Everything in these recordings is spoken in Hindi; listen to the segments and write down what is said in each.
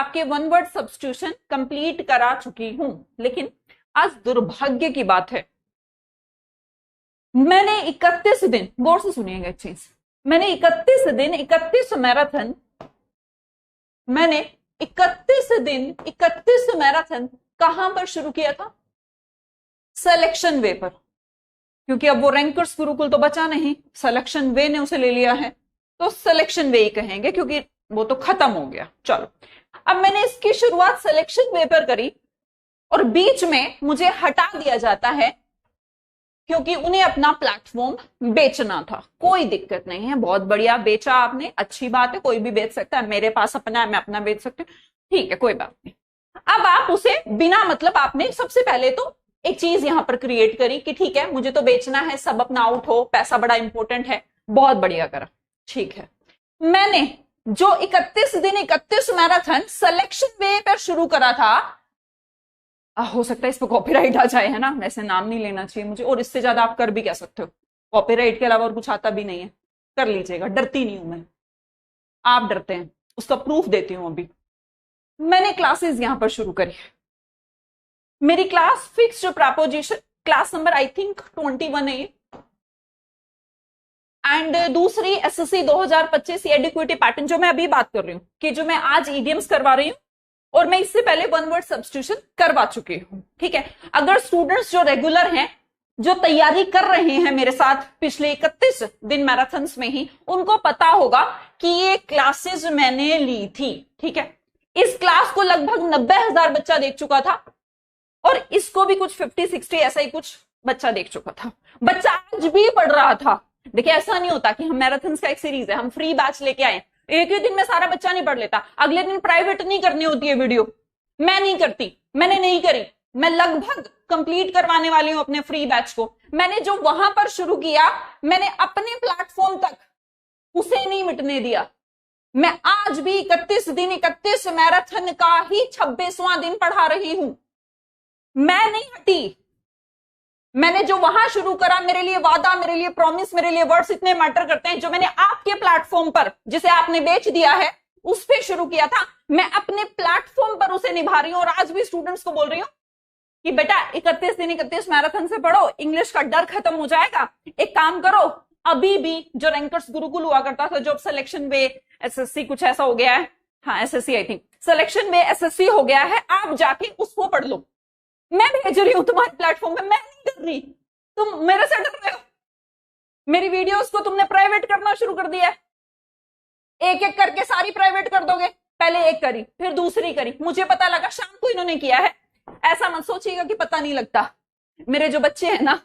आपके वन वर्ड सब्स्टिट्यूशन कंप्लीट करा चुकी हूं। लेकिन आज दुर्भाग्य की बात है, मैंने 31 दिन, गौर से सुनिएगा एक चीज, मैंने 31 दिन 31 मैराथन, मैंने 31 दिन 31 मैराथन कहां पर शुरू किया था? सिलेक्शन वे पर, क्योंकि अब वो रैंकर्स गुरुकुल तो बचा नहीं, सिलेक्शन वे ने उसे ले लिया है, तो सिलेक्शन वे ही कहेंगे क्योंकि वो तो खत्म हो गया। चलो, अब मैंने इसकी शुरुआत सिलेक्शन वे पर करी और बीच में मुझे हटा दिया जाता है क्योंकि उन्हें अपना प्लेटफॉर्म बेचना था। कोई दिक्कत नहीं है, बहुत बढ़िया, बेचा आपने, अच्छी बात है, कोई भी बेच सकता है, मेरे पास अपना है, मैं अपना बेच सकती हूँ, ठीक है, कोई बात नहीं। अब आप उसे बिना मतलब, आपने सबसे पहले तो एक चीज यहां पर क्रिएट करी कि ठीक है मुझे तो बेचना है, सब अपना आउट हो, पैसा बड़ा इंपॉर्टेंट है, बहुत बढ़िया करा, ठीक है। मैंने जो 31 दिन 31 मैराथन सिलेक्शन वे पर शुरू करा था, हो सकता है इस पर कॉपीराइट आ जाए, है ना, वैसे नाम नहीं लेना चाहिए मुझे, और इससे ज्यादा आप कर भी कह सकते हो, कॉपीराइट के अलावा और कुछ आता भी नहीं है, कर लीजिएगा, डरती नहीं हूं मैं, आप डरते हैं, उसका प्रूफ देती हूं अभी। मैंने क्लासेस यहां पर शुरू करी, मेरी class fixed preposition, class number I think 21 है, एंड दूसरी एसएससी 2025 एडिक्विटी पैटर्न, जो मैं अभी बात कर रही हूं कि जो मैं आज ईडीएम्स करवा रही हूं, और मैं इससे पहले वन वर्ड सब्स्टिट्यूशन करवा चुकी हूं, ठीक है। अगर स्टूडेंट्स जो रेगुलर हैं, जो तैयारी कर रहे हैं मेरे साथ पिछले 31 दिन मैराथन्स में ही, उनको पता होगा कि ये क्लासेस मैंने ली थी, ठीक है। इस क्लास को लगभग 90,000 बच्चा देख चुका था, और इसको भी कुछ 50-60 ऐसा ही कुछ बच्चा देख चुका था। बच्चा आज भी पढ़ रहा था। देखिए, ऐसा नहीं होता कि हम मैराथन्स का एक सीरीज है, हम फ्री बैच लेके आए, एक ही दिन में सारा बच्चा नहीं पढ़ लेता, अगले दिन प्राइवेट नहीं करनी होती है वीडियो, मैं नहीं करती, मैंने नहीं करी, मैं लगभग कंप्लीट करवाने वाली हूं अपने फ्री बैच को। मैंने जो वहां पर शुरू किया, मैंने अपने प्लेटफॉर्म तक उसे नहीं मिटने दिया। मैं आज भी 31 दिन 31 मैराथन का ही 26वां दिन पढ़ा रही हूं, मैं नहीं हटी। मैंने जो वहां शुरू करा, मेरे लिए वादा, मेरे लिए प्रॉमिस, मेरे लिए वर्ड्स इतने मैटर करते हैं, जो मैंने आपके प्लेटफॉर्म पर, जिसे आपने बेच दिया है, उस पे शुरू किया था, मैं अपने प्लेटफॉर्म पर उसे निभा रही हूं। और आज भी स्टूडेंट्स को बोल रही हूं कि बेटा 31 दिन 31 मैराथन से पढ़ो, इंग्लिश का डर खत्म हो जाएगा। एक काम करो, अभी भी जो रैंकर्स गुरुकुल हुआ करता था, जो सिलेक्शन वे एसएससी कुछ ऐसा हो गया है, हाँ SSC I think, selection way SSC हो गया है, आप जाके उसको पढ़ लो। मैं भेज रही हूं तुम्हारे प्लेटफॉर्म पे, मैं नहीं कर रही, तुम मेरे से डर रहे हो। मेरी वीडियोस को तुमने प्राइवेट करना शुरू कर दिया है, एक एक करके सारी प्राइवेट कर दोगे। पहले एक करी, फिर दूसरी करी, मुझे पता लगा शाम को इन्होंने किया है। ऐसा मत सोचिएगा कि पता नहीं लगता, मेरे जो बच्चे हैं ना,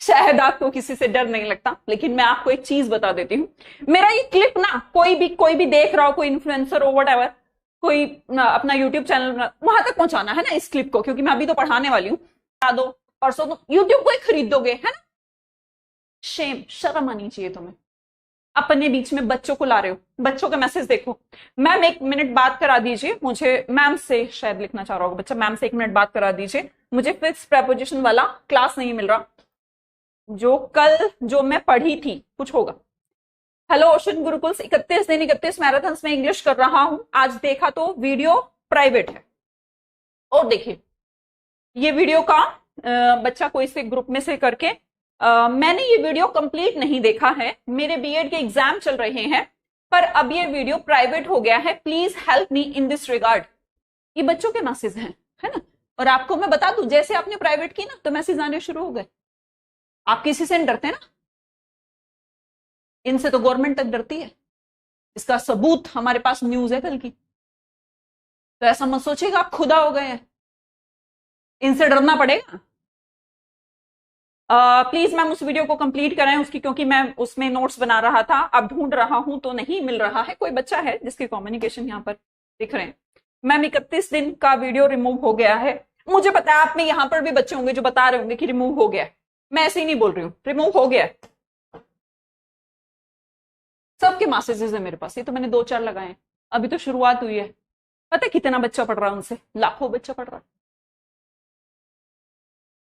शायद आपको किसी से डर नहीं लगता, लेकिन मैं आपको एक चीज बता देती हूं, मेरा ये क्लिप ना कोई भी देख रहा हो, कोई इन्फ्लुएंसर हो, व्हाटएवर, कोई अपना यूट्यूब चैनल वहां तक पहुंचाना है ना इस क्लिप को, क्योंकि मैं अभी तो पढ़ाने वाली हूं, बता दो परसों तो यूट्यूब को ही खरीदोगे, है ना। शेम, शर्म आनी चाहिए तुम्हें, अपने बीच में बच्चों को ला रहे हो। बच्चों का मैसेज देखो, मैम 1 मिनट बात करा दीजिए मुझे, मैम से शायद लिखना चाह रहा होगा बच्चा, मैम से 1 मिनट बात करा दीजिए, मुझे फिक्स प्रेपोजिशन वाला क्लास नहीं मिल रहा, जो कल जो मैं पढ़ी थी, कुछ होगा। हेलो ओशन गुरुकुल्स, 31 दिन 31 मैराथन्स में इंग्लिश कर रहा हूं। आज देखा तो वीडियो प्राइवेट है, और देखिए ये वीडियो का बच्चा कोई से ग्रुप में से करके, मैंने ये वीडियो कंप्लीट नहीं देखा है, मेरे बीएड के एग्जाम चल रहे हैं, पर अब ये वीडियो प्राइवेट हो गया है, please help me in this regard. ये बच्चों के मैसेज हैं, है ना। और आपको मैं बता दूं, जैसे आपने प्राइवेट की ना, तो मैसेज आने शुरू हो गए। आप किसी से डरते हैं ना, इनसे तो गवर्नमेंट तक डरती है, इसका सबूत हमारे पास न्यूज है कल की। तो ऐसा मत सोचिएगा आप खुदा हो गए हैं, इनसे डरना पड़ेगा। प्लीज मैम उस वीडियो को कंप्लीट कराएं उसकी, क्योंकि मैं उसमें नोट्स बना रहा था, अब ढूंढ रहा हूं तो नहीं मिल रहा है। कोई बच्चा है जिसके कम्युनिकेशन यहाँ पर दिख रहे हैं। मैम 31 दिन का वीडियो रिमूव हो गया है, मुझे पता है आप में यहाँ पर भी बच्चे होंगे जो बता रहे होंगे कि रिमूव हो गया। मैं ऐसे ही नहीं बोल रही हूँ, रिमूव हो गया। सबके मैसेजेस है मेरे पास, ये तो मैंने 2-4 लगाए हैं, अभी तो शुरुआत हुई है। पता है कितना बच्चा पढ़ रहा है उनसे, लाखों बच्चा पढ़ रहा है।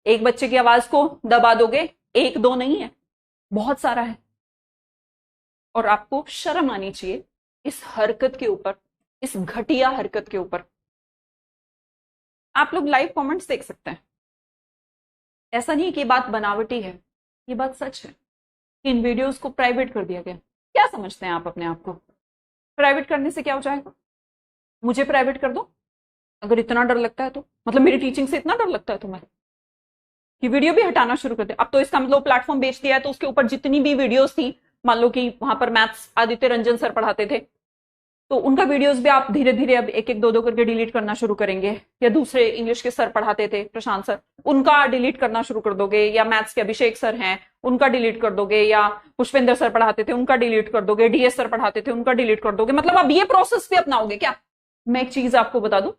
एक बच्चे की आवाज को दबा दोगे, 1-2 नहीं है, बहुत सारा है। और आपको शर्म आनी चाहिए इस हरकत के ऊपर, इस घटिया हरकत के ऊपर। आप लोग लाइव कमेंट्स देख सकते हैं। ऐसा नहीं कि बात बनावटी है, ये बात सच है। इन वीडियोस को प्राइवेट कर दिया गया। क्या समझते हैं आप अपने आप को? प्राइवेट करने से क्या हो जाएगा? मुझे प्राइवेट कर दो अगर इतना डर लगता है तो। मतलब मेरी टीचिंग से इतना डर लगता है तुम्हें कि वीडियो भी हटाना शुरू कर दे। अब तो इसका मतलब प्लेटफॉर्म बेच दिया है, तो उसके ऊपर जितनी भी वीडियोस थी, मान लो कि वहां पर मैथ्स आदित्य रंजन सर पढ़ाते थे, तो उनका वीडियोस भी आप धीरे धीरे अब एक एक दो दो करके डिलीट करना शुरू करेंगे। या दूसरे इंग्लिश के सर पढ़ाते थे, प्रशांत सर, उनका डिलीट करना शुरू कर दोगे। या मैथ्स के अभिषेक सर हैं, उनका डिलीट कर दोगे। या पुष्पेंद्र सर पढ़ाते थे, उनका डिलीट कर दोगे। डीएस सर पढ़ाते थे, उनका डिलीट कर दोगे। मतलब अब ये प्रोसेस भी अपनाओगे क्या? मैं एक चीज आपको बता दूं,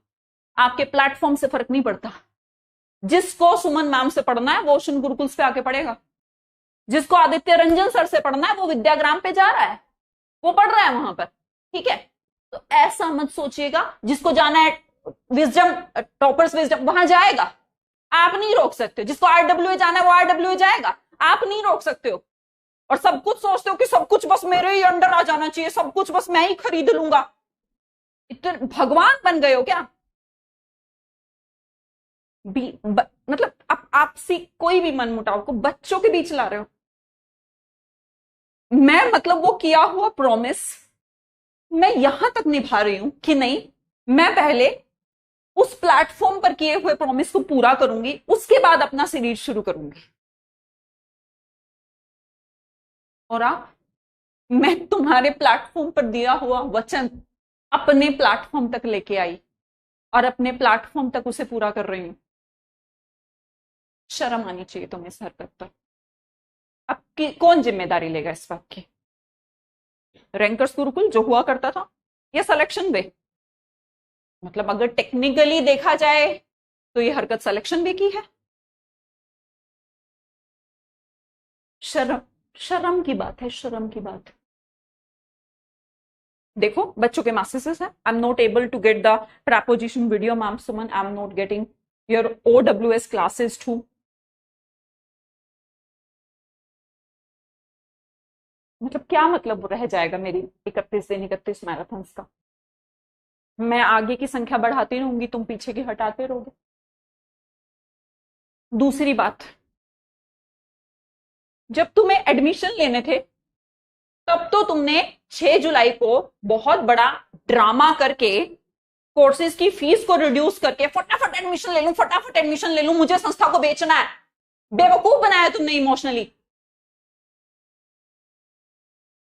आपके प्लेटफॉर्म से फर्क नहीं पड़ता। जिसको सुमन मैम से पढ़ना है वो ओशन गुरुकुल्स पे आके पढ़ेगा। जिसको आदित्य रंजन सर से पढ़ना है वो विद्याग्राम पे जा रहा है, वो पढ़ रहा है वहां पर। ठीक है, तो ऐसा मत सोचिएगा जिसको जाना है विजडम, टॉपर्स विजडम, वहां जाएगा। आप नहीं रोक सकते। जिसको आरडब्ल्यू जाना है वो आरडब्ल्यू जाएगा, आप नहीं रोक सकते हो। और सब कुछ सोचते हो कि सब कुछ बस मेरे ही अंडर आ जाना चाहिए, सब कुछ बस मैं ही खरीद लूंगा। इतने भगवान बन गए हो क्या? मतलब आपसी कोई भी मनमुटाव को बच्चों के बीच ला रहे हो। मैं मतलब वो किया हुआ प्रॉमिस मैं यहां तक निभा रही हूं कि नहीं, मैं पहले उस प्लेटफॉर्म पर किए हुए प्रॉमिस को पूरा करूंगी, उसके बाद अपना सीरीज शुरू करूंगी। और मैं तुम्हारे प्लेटफॉर्म पर दिया हुआ वचन अपने प्लेटफॉर्म तक लेके आई और अपने प्लेटफॉर्म तक उसे पूरा कर रही हूं। शर्म आनी चाहिए तुम्हें इस हरकत पर। अब कौन जिम्मेदारी लेगा इस बात की? रैंकर्स गुरुकुल जो हुआ करता था, या सिलेक्शन वे? मतलब अगर टेक्निकली देखा जाए तो ये हरकत सिलेक्शन वे की है। शर्म, शर्म की बात है, शर्म की बात। देखो बच्चों के मैसेजेस है, I am not able to get the proposition video ma'am Suman, I am not getting your OWS classes too. मतलब क्या मतलब रह जाएगा मेरी 31 दिन 31 मैराथन्स का? मैं आगे की संख्या बढ़ाती रहूंगी, तुम पीछे की हटाते रहोगे। दूसरी बात, जब तुम्हें एडमिशन लेने थे तब तो तुमने 6 जुलाई को बहुत बड़ा ड्रामा करके कोर्सेज की फीस को रिड्यूस करके फटाफट एडमिशन ले लूं, फटाफट एडमिशन ले लूं, मुझे संस्था को बेचना है, बेवकूफ बनाया तुमने इमोशनली।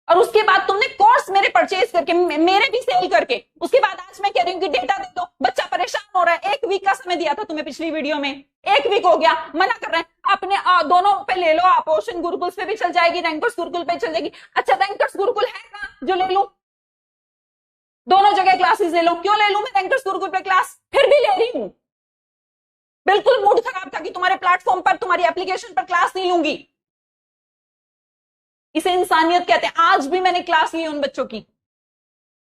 और उसके बाद तुमने कोर्स मेरे परचेज करके, मेरे भी सेल करके, उसके बाद आज मैं कह रही हूं कि डेटा दे दो, बच्चा परेशान हो रहा है। 1 वीक का समय दिया था तुम्हें पिछली वीडियो में, 1 वीक हो गया, मना कर रहे हैं। अपने दोनों पे ले लो आप, ओशन गुरुकुल पे भी चल जाएगी, रैंकर्स गुरुकुल पे चल जाएगी। अच्छा रैंकर्स गुरुकुल है कहां जो ले लूं? दोनों जगह क्लासेस ले लो। क्यों ले लूं मैं रैंकर्स गुरुकुल पे क्लास? फिर भी ले रही हूं। बिल्कुल मूड खराब था कि तुम्हारे प्लेटफॉर्म पर, तुम्हारी एप्लीकेशन पर क्लास नहीं लूंगी। इसे इंसानियत कहते हैं। आज भी मैंने क्लास ली उन बच्चों की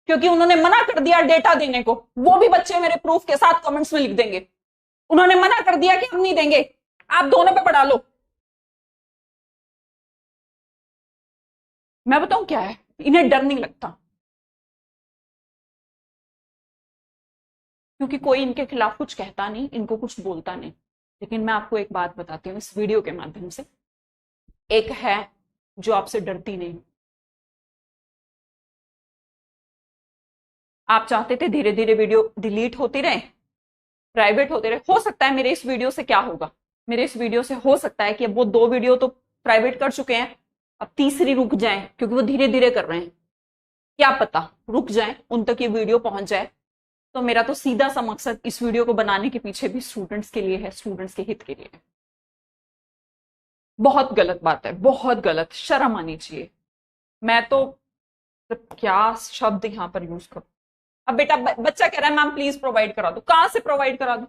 क्योंकि उन्होंने मना कर दिया डेटा देने को। वो भी बच्चे मेरे प्रूफ के साथ कमेंट्स में लिख देंगे, उन्होंने मना कर दिया कि हम नहीं देंगे, आप दोनों पे पढ़ा लो। मैं बताऊं क्या है, इन्हें डर नहीं लगता क्योंकि कोई इनके खिलाफ कुछ कहता नहीं, इनको कुछ बोलता नहीं। लेकिन मैं आपको एक बात बताती हूँ इस वीडियो के माध्यम से। एक है जो आपसे डरती नहीं। आप चाहते थे धीरे धीरे वीडियो डिलीट होती रहे, प्राइवेट होते रहे। हो सकता है मेरे इस वीडियो से क्या होगा, मेरे इस वीडियो से हो सकता है कि अब वो 2 वीडियो तो प्राइवेट कर चुके हैं, अब तीसरी रुक जाए क्योंकि वो धीरे धीरे कर रहे हैं। क्या पता रुक जाए, उन तक ये वीडियो पहुंच जाए। तो मेरा तो सीधा सा मकसद इस वीडियो को बनाने के पीछे भी स्टूडेंट्स के लिए है, स्टूडेंट्स के हित के लिए है। बहुत गलत बात है, बहुत गलत, शर्म आनी चाहिए। मैं तो क्या शब्द यहां पर यूज करूं। अब बेटा बच्चा कह रहा है मैम प्लीज प्रोवाइड करा दो, कहां से प्रोवाइड करा दो?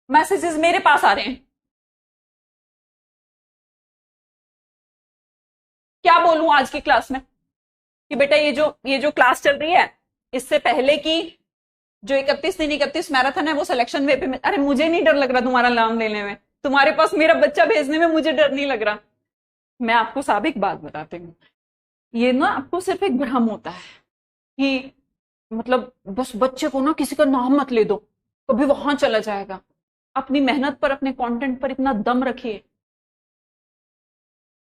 मैसेजेस मेरे पास आ रहे हैं, क्या बोलूं आज की क्लास में कि बेटा ये जो क्लास चल रही है, इससे पहले की जो 31 दिन 31 मैराथन है वो सिलेक्शन वे पे। अरे मुझे नहीं डर लग रहा तुम्हारा नाम लेने में, तुम्हारे पास मेरा बच्चा भेजने में मुझे डर नहीं लग रहा। मैं आपको साहब एक बात बताती हूँ, ये ना आपको सिर्फ एक भ्रम होता है कि मतलब बस बच्चे को ना किसी का नाम मत ले दो, कभी वहां चला जाएगा। अपनी मेहनत पर, अपने कंटेंट पर इतना दम रखिए,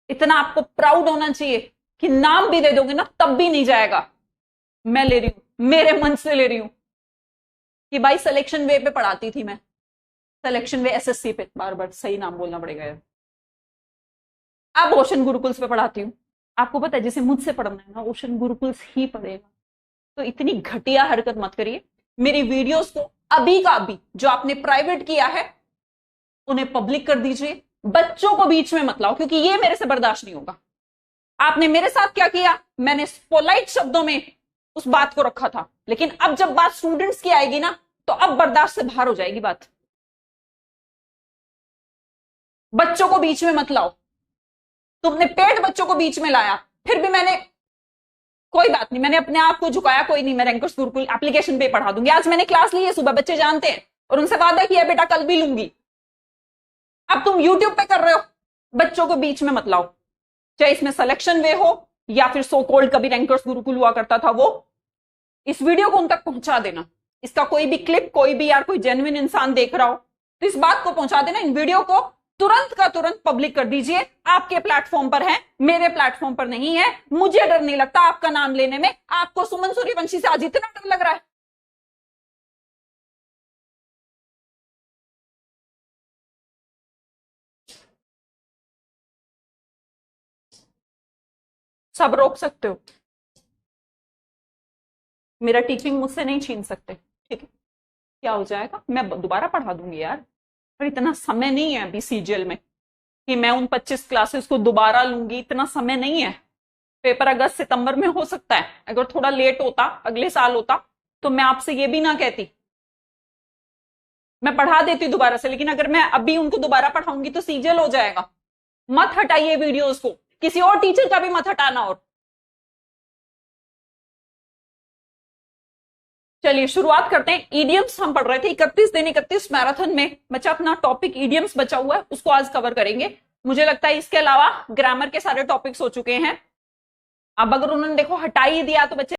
इतना आपको प्राउड होना चाहिए कि नाम भी दे दोगे ना तब भी नहीं जाएगा। मैं ले रही हूं, मेरे मन से ले रही हूं कि भाई सिलेक्शन वे पे पढ़ाती थी मैं, सिलेक्शन वे एसएससी पे, बार बार सही नाम बोलना पड़ेगा यार। अब ओशन गुरुकुल्स पे पढ़ाती हूँ। आपको पता है जिसे मुझसे पढ़ना है ना ओशन गुरुकुल्स ही पढ़ेगा। तो इतनी घटिया हरकत मत करिए। मेरी वीडियोस को अभी का अभी जो आपने प्राइवेट किया है उन्हें पब्लिक कर दीजिए। बच्चों को बीच में मत लाओ, क्योंकि ये मेरे से बर्दाश्त नहीं होगा। आपने मेरे साथ क्या किया, मैंने पोलाइट शब्दों में उस बात को रखा था, लेकिन अब जब बात स्टूडेंट्स की आएगी ना तो अब बर्दाश्त से बाहर हो जाएगी बात। बच्चों को बीच में मत लाओ। तुमने पेट बच्चों को बीच में लाया, फिर भी मैंने कोई बात नहीं, मैंने अपने आप को झुकाया, कोई नहीं, मैं रैंकर्स गुरुकुल एप्लीकेशन पे पढ़ा दूंगी। आज मैंने क्लास ली है सुबह, बच्चे जानते हैं, और उनसे वादा किया बेटा कल भी लूंगी। अब तुम यूट्यूब पे कर रहे हो, बच्चों को बीच में मत लाओ, चाहे इसमें सिलेक्शन वे हो या फिर सो कॉल्ड कभी रैंकर्स गुरुकुल हुआ करता था वो। इस वीडियो को उन तक पहुंचा देना। इसका कोई भी क्लिप, कोई भी यार कोई जेन्युइन इंसान देख रहा हो तो इस बात को पहुंचा देना। इन वीडियो को तुरंत का तुरंत पब्लिक कर दीजिए। आपके प्लेटफॉर्म पर है, मेरे प्लेटफॉर्म पर नहीं है। मुझे डर नहीं लगता आपका नाम लेने में। आपको सुमन सूर्यवंशी से आज इतना डर लग रहा है। सब रोक सकते हो, मेरा टीचिंग मुझसे नहीं छीन सकते, ठीक है। क्या हो जाएगा, मैं दोबारा पढ़ा दूंगी यार, पर इतना समय नहीं है अभी सीजीएल में कि मैं उन 25 क्लासेस को दोबारा लूंगी। इतना समय नहीं है। पेपर अगस्त सितंबर में हो सकता है। अगर थोड़ा लेट होता, अगले साल होता, तो मैं आपसे ये भी ना कहती, मैं पढ़ा देती दोबारा से। लेकिन अगर मैं अभी उनको दोबारा पढ़ाऊंगी तो सीजीएल हो जाएगा। मत हटाइए वीडियोस को, किसी और टीचर का भी मत हटाना। और चलिए शुरुआत करते हैं। ईडियम्स हम पढ़ रहे थे 31 दिन 31 मैराथन में। बच्चा अपना टॉपिक ईडियम्स बचा हुआ है, उसको आज कवर करेंगे। मुझे लगता है इसके अलावा ग्रामर के सारे टॉपिक्स हो चुके हैं। अब अगर उन्होंने देखो हटा ही दिया तो बच्चे